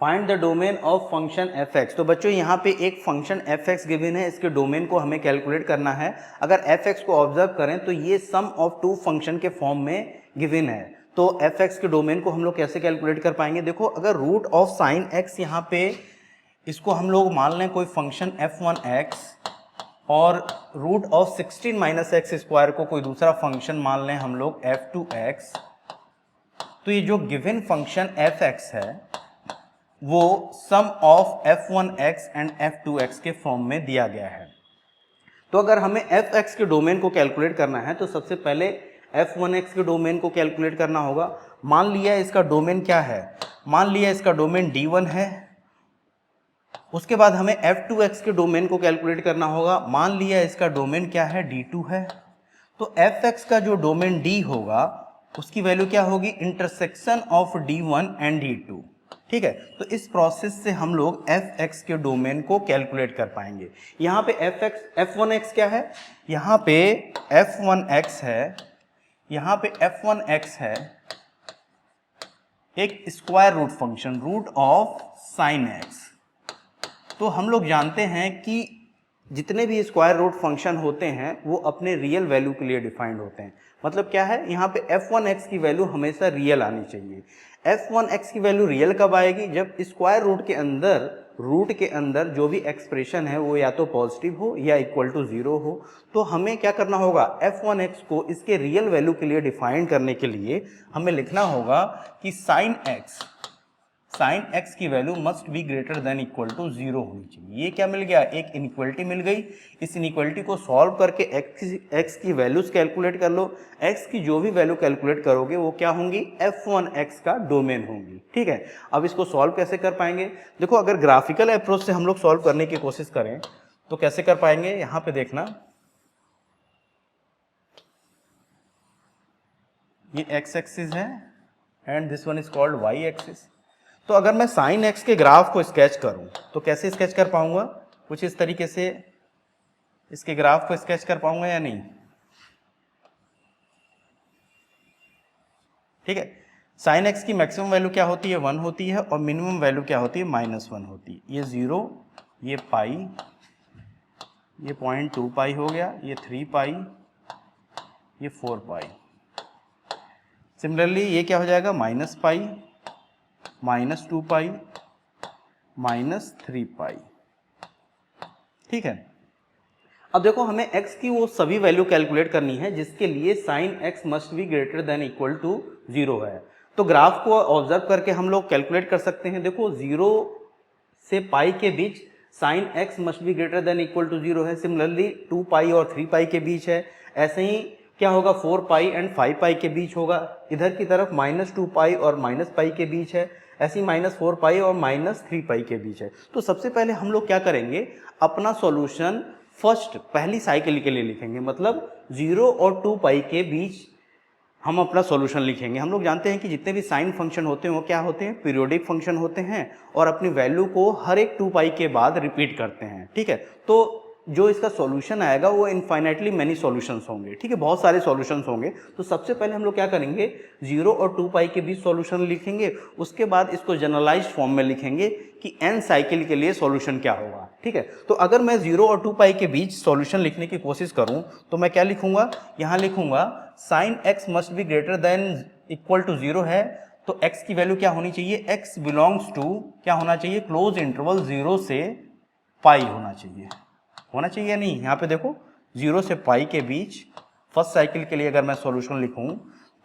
Find the domain of function F x. तो बच्चों यहाँ पे एक फंक्शन एफ एक्स गिवन है, इसके डोमेन को हमें कैलकुलेट करना है। अगर एफ एक्स को ऑब्जर्व करें तो ये सम ऑफ टू फंक्शन के फॉर्म में गिवन है। तो एफ एक्स के डोमेन को हम लोग कैसे कैलकुलेट कर पाएंगे? देखो, अगर रूट ऑफ साइन एक्स यहाँ पे इसको हम लोग मान लें कोई फंक्शन f1x और root of 16 minus X square को कोई दूसरा फंक्शन मान लें हम लोग f2x, तो ये जो गिवन फंक्शन fx है वो सम ऑफ f1x एंड f2x के फॉर्म में दिया गया है। तो अगर हमें fx के डोमेन को कैलकुलेट करना है तो सबसे पहले f1x के डोमेन को कैलकुलेट करना होगा। मान लिया इसका डोमेन क्या है, मान लिया इसका डोमेन d1 है। उसके बाद हमें f2x के डोमेन को कैलकुलेट करना होगा। मान लिया इसका डोमेन क्या है, d2 है। तो fx का जो डोमेन d होगा उसकी वैल्यू क्या होगी, intersection of d1 and d2। ठीक है, तो इस प्रोसेस से हम लोग fx के डोमेन को कैलकुलेट कर पाएंगे। यहाँ पे f1x क्या है, यहाँ पे f1x है, यहाँ पे f1x है एक square root function, root of sine X. तो हम लोग जानते हैं कि जितने भी स्क्वायर रूट फंक्शन होते हैं वो अपने रियल वैल्यू के लिए डिफाइंड होते हैं। मतलब क्या है, यहाँ पे f1x की वैल्यू हमेशा रियल आनी चाहिए। f1x की वैल्यू रियल कब आएगी, जब स्क्वायर रूट के अंदर जो भी एक्सप्रेशन है वो या तो पॉजिटिव हो या इक्वल टू 0 हो। तो हमें क्या करना होगा, f1x को इसके रियल वैल्यू के लिए डिफाइन करने के लिए हमें लिखना होगा कि साइन एक्स की value must be greater than equal to 0 होनी चाहिए। ये क्या मिल गया, एक इनइक्वलिटी मिल गई। इस इनइक्वलिटी को सॉल्व करके एक्स की वैल्यूज कैलकुलेट कर लो। एक्स की जो भी वैल्यू कैलकुलेट करोगे वो क्या होंगी, f1x का डोमेन होंगी। ठीक है, अब इसको सॉल्व कैसे कर पाएंगे? देखो, अगर ग्राफिकल अप्रोच से हम लोग सॉल्व करने की कोशिश करें तो कैसे कर पाएंगे, यहाँ पे देखना, ये x एक्सिस है and this one is called y axis. तो अगर मैं साइन एक्स के ग्राफ को स्केच करूं तो कैसे स्केच कर पाऊंगा, कुछ इस तरीके से इसके ग्राफ को स्केच कर पाऊंगा या नहीं? ठीक है, साइन एक्स की मैक्सिमम वैल्यू क्या होती है, 1 होती है, और मिनिमम वैल्यू क्या होती है, -1 होती है। ये 0, ये पाई, ये 0.2 पाई हो गया, ये 3 पाई, ये 4 पाई। सिमिलरली ये क्या हो जाएगा, -पाई, -2 पाई, -3 पाई। ठीक है, अब देखो हमें x की वो सभी वैल्यू कैलकुलेट करनी है जिसके लिए sine x must be greater than equal to 0 है। तो ग्राफ को ऑब्जर्व करके हम लोग कैलकुलेट कर सकते हैं। देखो, 0 से पाई के बीच sine x must be greater than equal to 0 है। सिमिलरली 2 पाई और 3 पाई के बीच है। ऐसे ही क्या होगा, 4 पाई एंड 5 पाई के बीच होगा। इधर की तरफ -2 पाई और -पाई के बीच है। ऐसे ही -4 पाई और -3 पाई के बीच है। तो सबसे पहले हम लोग क्या करेंगे, अपना सॉल्यूशन फर्स्ट पहली साइकिल के लिए लिखेंगे। मतलब 0 और 2 पाई के बीच हम अपना सॉल्यूशन लिखेंगे। हम लोग जानते हैं कि जितने भी साइन फंक्शन होते हैं वो क्या होते हैं, पीरियोडिक फंक्शन होते हैं और अपनी वैल्यू को हर एक 2 पाई के बाद रिपीट करते हैं। ठीक है, तो जो इसका सॉल्यूशन आएगा वो इनफाइनाइटली मैनी सॉल्यूशंस होंगे। ठीक है, बहुत सारे सॉल्यूशंस होंगे। तो सबसे पहले हम लोग क्या करेंगे, 0 और 2 पाई के बीच सॉल्यूशन लिखेंगे। उसके बाद इसको जनरलाइज्ड फॉर्म में लिखेंगे कि n साइकिल के लिए सॉल्यूशन क्या होगा। ठीक है, तो अगर मैं 0 और 2 पाई के बीच सॉल्यूशन लिखने की कोशिश करूं तो मैं क्या लिखूंगा, यहाँ लिखूंगा sine x must be greater than equal to 0 है। तो x की वैल्यू क्या होनी चाहिए, x बिलोंग्स टू क्या होना चाहिए, क्लोज इंटरवल 0 से पाई होना चाहिए या नहीं? यहाँ पे देखो, 0 से पाई के बीच फर्स्ट साइकिल के लिए अगर मैं सॉल्यूशन लिखूं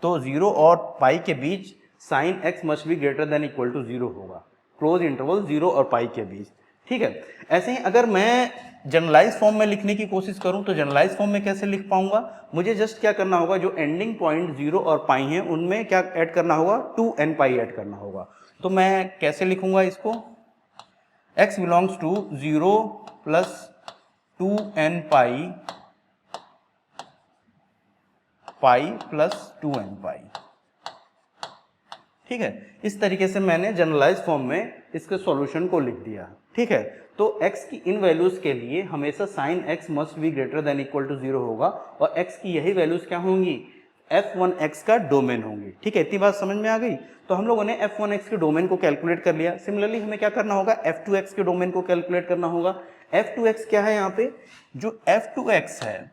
तो 0 और पाई के बीच sine x must be greater than equal to 0 होगा, क्लोज इंटरवल 0 और पाई के बीच। ठीक है, ऐसे ही अगर मैं जनरलाइज फॉर्म में लिखने की कोशिश करूं तो जनरलाइज फॉर्म में कैसे लिख पाऊंगा, मुझे जस्ट क्या करना होगा, जो एंडिंग पॉइंट 0 और पाई हैं उनमें क्या ऐड करना होगा, 2n पाई ऐड करना होगा। तो मैं कैसे लिखूंगा इसको, x belongs to 0 plus 2n pi plus 2n pi. ठीक है, इस तरीके से मैंने जनरलाइज फॉर्म में इसके सॉल्यूशन को लिख दिया। ठीक है, तो x की इन वैल्यूज के लिए हमेशा sine x must be greater than equal to 0 होगा और x की यही वैल्यूज क्या होंगी, f1x का डोमेन होंगे। ठीक है, इतनी बात समझ में आ गई। तो हम लोगों ने f1x के डोमेन को कैलकुलेट कर लिया। सिमिलरली हमें क्या करना होगा, f2x के डोमेन को कैलकुलेट करना होगा। f2x क्या है, यहाँ पे जो f2x है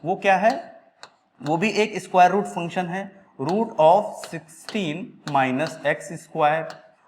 वो क्या है, वो भी एक स्क्वायर रूट फंक्शन है, root of 16 minus X square.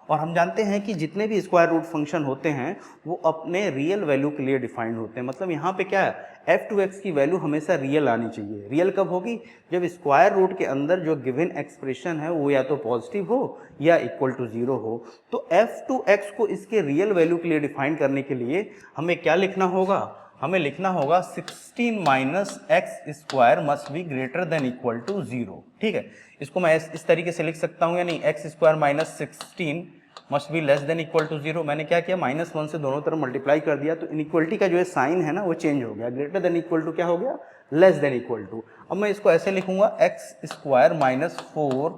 और हम जानते हैं कि जितने भी स्क्वायर रूट फंक्शन होते हैं वो अपने रियल वैल्यू के लिए डिफाइंड होते हैं। मतलब यहाँ पे क्या है, f2x की वैल्यू हमेशा रियल आनी चाहिए। रियल कब होगी, जब स्क्वायर रूट के अंदर जो गिवन एक्सप्रेशन है वो या तो पॉजिटिव हो या इक्वल टू 0 हो। तो f2x को इसके रियल वैल्यू के लिए डिफाइन करने के लिए हमें क्या लिखना होगा, हमें लिखना होगा 16 minus X square must be greater than equal to 0। ठीक है, इसको मैं इस तरीके से लिख सकता हूँ या नहीं, X square minus 16 must be less than equal to 0। मैंने क्या किया, -1 से दोनों तरफ मल्टीप्लाई कर दिया, तो इनइक्वलिटी का जो है साइन है ना वो चेंज हो गया, ग्रेटर देन इक्वल टू क्या हो गया, लेस देन इक्वल टू। अब मैं इसको ऐसे लिखूंगा, एक्स स्क्वायर माइनस 4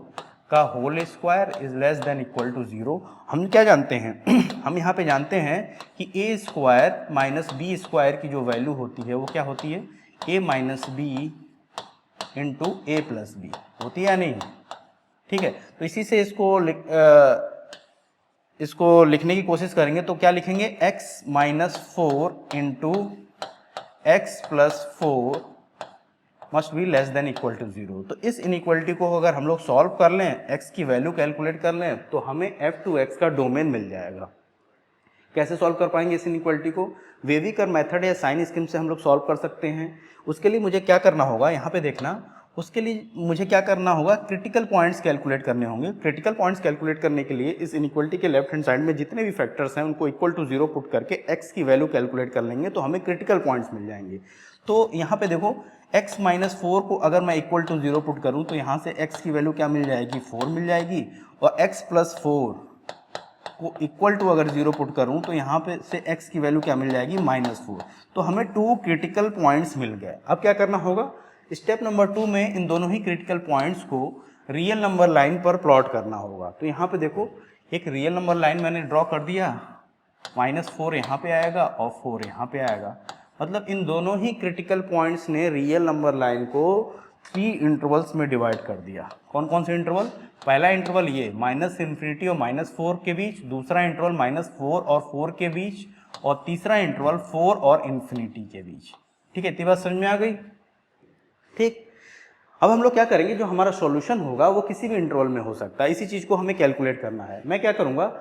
का whole square is less than equal to 0। हम क्या जानते हैं हम यहाँ पे जानते हैं कि ए स्क्वायर माइनस बी स्क्वायर की जो वैल्यू होती है वो क्या होती है, ए माइनस बी इंटू ए प्लस बी होती है या नहीं। ठीक है, तो इसी से इसको लिखने की कोशिश करेंगे तो क्या लिखेंगे, x minus 4 into X plus 4 must be less than equal to 0। तो इस इनइक्वलिटी को अगर हम लोग सॉल्व कर लें, x की वैल्यू कैलकुलेट कर लें, तो हमें f2x का डोमेन मिल जाएगा। कैसे सॉल्व कर पाएंगे इस इनइक्वलिटी को, वेविकर मेथड या साइन स्कीम से हम लोग सॉल्व कर सकते हैं। उसके लिए मुझे क्या करना होगा, यहाँ पे देखना, उसके लिए मुझे क्या करना होगा, क्रिटिकल पॉइंट्स कैलकुलेट करने होंगे। क्रिटिकल पॉइंट्स कैलकुलेट करने के लिए इस इनइक्वलिटी के लेफ्ट हैंड साइड में जितने भी फैक्टर्स हैं उनको इक्वल टू 0 पुट करके x की वैल्यू कैलकुलेट कर लेंगे तो हमें क्रिटिकल पॉइंट्स मिल जाएंगे। तो यहाँ पे देखो, x माइनस 4 को अगर मैं इक्वल टू 0 पुट करूँ तो यहाँ से x की वैल्यू क्या मिल जाएगी, 4 मिल जाएगी, और x प्लस 4 को इक्वल टू अगर 0 पुट करूँ तो यहाँ पे से x की वैल्यू क्या मिल जाएगी, -4। तो हमें 2 क्रिटिकल पॉइंट्स मिल गए। अब क्या करना होगा, स्टेप नंबर 2 में इन दोनों ही क्रिटिकल पॉइंट्स को रियल नंबर लाइन पर प्लॉट करना होगा। तो यहाँ पे देखो, एक रियल नंबर लाइन मैंने ड्रॉ कर दिया, -4 यहाँ पे आएगा और 4 यहाँ पे आएगा। मतलब इन दोनों ही क्रिटिकल पॉइंट्स ने रियल नंबर लाइन को 3 इंटरवल्स में डिवाइड कर दिया। कौन कौन से इंटरवल, पहला इंटरवल ये -∞ और -4 के बीच, दूसरा इंटरवल -4 और 4 के बीच, और तीसरा इंटरवल 4 और इन्फिनिटी के बीच। ठीक है, इतनी बात समझ में आ गई। ठीक, अब हम लोग क्या करेंगे, जो हमारा सॉल्यूशन होगा वो किसी भी इंटरवल में हो सकता है, इसी चीज़ को हमें कैलकुलेट करना है। मैं क्या करूँगा,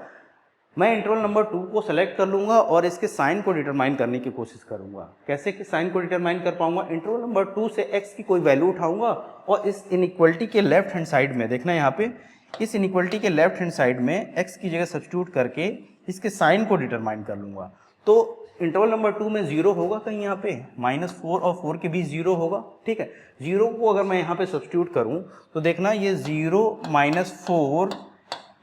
मैं इंटरवल नंबर 2 को सेलेक्ट कर लूँगा और इसके साइन को डिटरमाइन करने की कोशिश करूँगा। कैसे कि साइन को डिटरमाइन कर पाऊँगा, इंटरवल नंबर 2 से x की कोई वैल्यू उठाऊँगा और इस इनइक्वलिटी के लेफ्ट हैंड साइड में देखना, यहाँ पे इस इनइक्वलिटी के लेफ्ट हैंड साइड में x की जगह सब्स्टिट्यूट करके इसके साइन को डिटरमाइन कर लूँगा। तो इंटरवल नंबर 2 में 0 होगा कहीं यहाँ पे, -4 और 4 के बीच 0 होगा। ठीक है, 0 को अगर मैं यहाँ पे सब्स्टिट्यूट करूँ तो देखना, ये 0 -4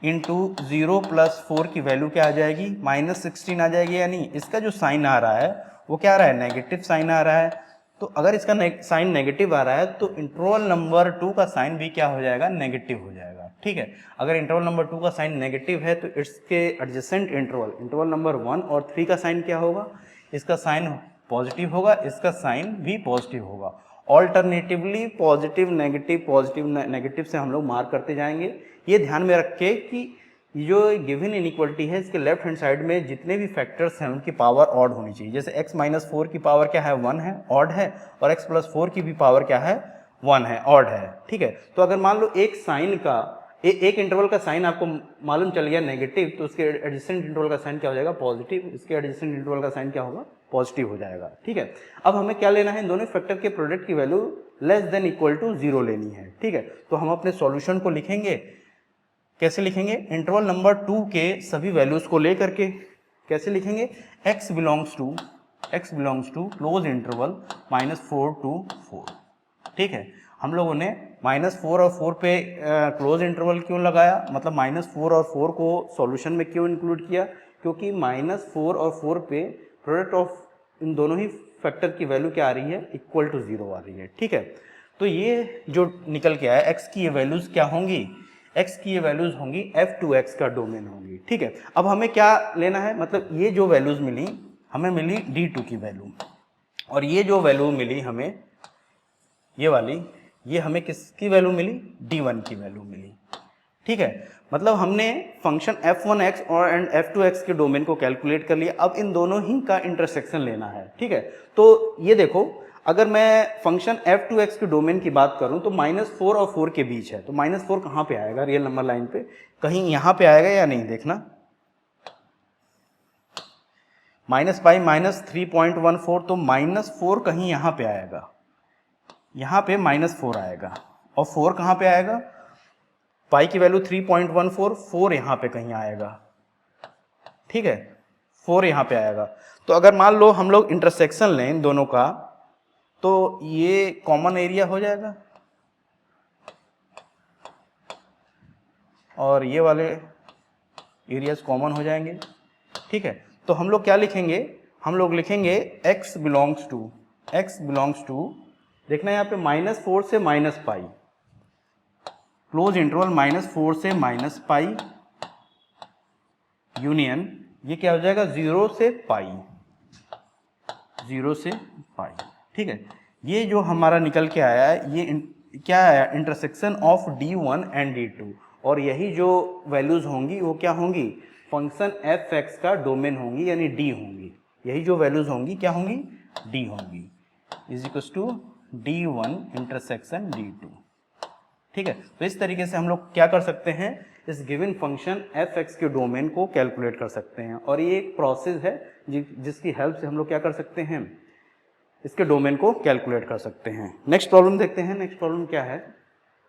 इंटू 0 प्लस 4 की वैल्यू क्या आ जाएगी, -16 आ जाएगी। यानी इसका जो साइन आ रहा है वो क्या आ रहा है, नेगेटिव साइन आ रहा है। तो अगर इसका साइन नेगेटिव आ रहा है तो इंटरवल नंबर 2 का साइन भी क्या हो जाएगा, नेगेटिव हो जाएगा। ठीक है, अगर इंटरवल नंबर 2 का साइन नेगेटिव है तो इसके एडजेसेंट इंटरवल नंबर 1 और 3 का साइन क्या होगा, इसका साइन पॉजिटिव होगा, इसका साइन भी पॉजिटिव होगा। ऑल्टरनेटिवली पॉजिटिव नेगेटिव से हम लोग मार्क करते जाएंगे। ये ध्यान में रख के कि जो गिवन इनइक्वलिटी है इसके लेफ्ट हैंड साइड में जितने भी फैक्टर्स हैं उनकी पावर ऑड होनी चाहिए। जैसे x माइनस 4 की पावर क्या है, 1 है, ऑड है, और x प्लस 4 की भी पावर क्या है, 1 है, ऑड है। ठीक है, तो अगर मान लो एक साइन का एक इंटरवल का साइन आपको मालूम चल गया नेगेटिव, तो उसके एडजेसेंट इंटरवल का साइन क्या हो जाएगा, पॉजिटिव, इसके एडजेसेंट इंटरवल का साइन क्या होगा, पॉजिटिव हो जाएगा। ठीक है, अब हमें क्या लेना है, इन दोनों फैक्टर के प्रोडक्ट की value less than equal to 0 लेनी है। ठीक है, तो हम अपने सॉल्यूशन को लिखेंगे, कैसे लिखेंगे, इंटरवल नंबर 2 के सभी वैल्यूज को लेकर के कैसे लिखेंगे, x belongs to close interval -4 to 4। ठीक है, हम लोगों ने -4 और 4 पे क्लोज इंटरवल क्यों लगाया, मतलब -4 और 4 को सॉल्यूशन में क्यों इंक्लूड किया, क्योंकि -4 और 4 पे प्रोडक्ट ऑफ इन दोनों ही फैक्टर की वैल्यू क्या आ रही है, इक्वल टू 0 आ रही है। ठीक है, तो ये जो निकल के आया x की ये वैल्यूज क्या होंगी, x की ये वैल्यूज होंगी f2x का डोमेन होंगी। ठीक है, अब हमें क्या लेना है, मतलब ये जो वैल्यूज मिली हमें मिली d2 की वैल्यू, और ये जो वैल्यू मिली हमें ये वाली, ये हमें किसकी वैल्यू मिली, D1 की वैल्यू मिली। ठीक है, मतलब हमने फंक्शन f1x और एंड f2x के डोमेन को कैलकुलेट कर लिया। अब इन दोनों ही का इंटरसेक्शन लेना है। ठीक है, तो ये देखो, अगर मैं फंक्शन f2x के डोमेन की बात करूं तो -4 और 4 के बीच है, तो -4 कहाँ पे आएगा रियल नंबर लाइन पे, कहीं यहाँ पे आएगा या नहीं, देखना -पाई -3.14, तो -4 कहीं यहाँ पे आएगा, यहाँ पे -4 आएगा, और 4 कहाँ पे आएगा, पाई की वैल्यू 3.14, 4 यहाँ पे कहीं आएगा। ठीक है, 4 यहाँ पे आएगा। तो अगर मान लो हम लोग इंटरसेक्शन लें इन दोनों का, तो ये कॉमन एरिया हो जाएगा और ये वाले एरियाज कॉमन हो जाएंगे। ठीक है, तो हम लोग क्या लिखेंगे, हम लोग लिखेंगे x बिलोंग्स टू, देखना यहाँ पे -4 से -पाई, क्लोज इंटरवल -4 से -पाई यूनियन, ये क्या हो जाएगा 0 से पाई, 0 से पाई। ठीक है, ये जो हमारा निकल के आया है, ये क्या आया, intersection of D1 and D2, और यही जो वैल्यूज होंगी वो क्या होंगी, फंक्शन f(x) का डोमेन होंगी, यानी D होंगी। यही जो वैल्यूज होंगी क्या होंगी, D होंगी, is equal to D1 intersection D2। ठीक है, तो इस तरीके से हम लोग क्या कर सकते हैं, इस गिवन फंक्शन f(x) के डोमेन को कैलकुलेट कर सकते हैं। और ये एक प्रोसेस है जिसकी हेल्प से हम लोग क्या कर सकते हैं, इसके डोमेन को कैलकुलेट कर सकते हैं। नेक्स्ट प्रॉब्लम देखते हैं। नेक्स्ट प्रॉब्लम क्या है,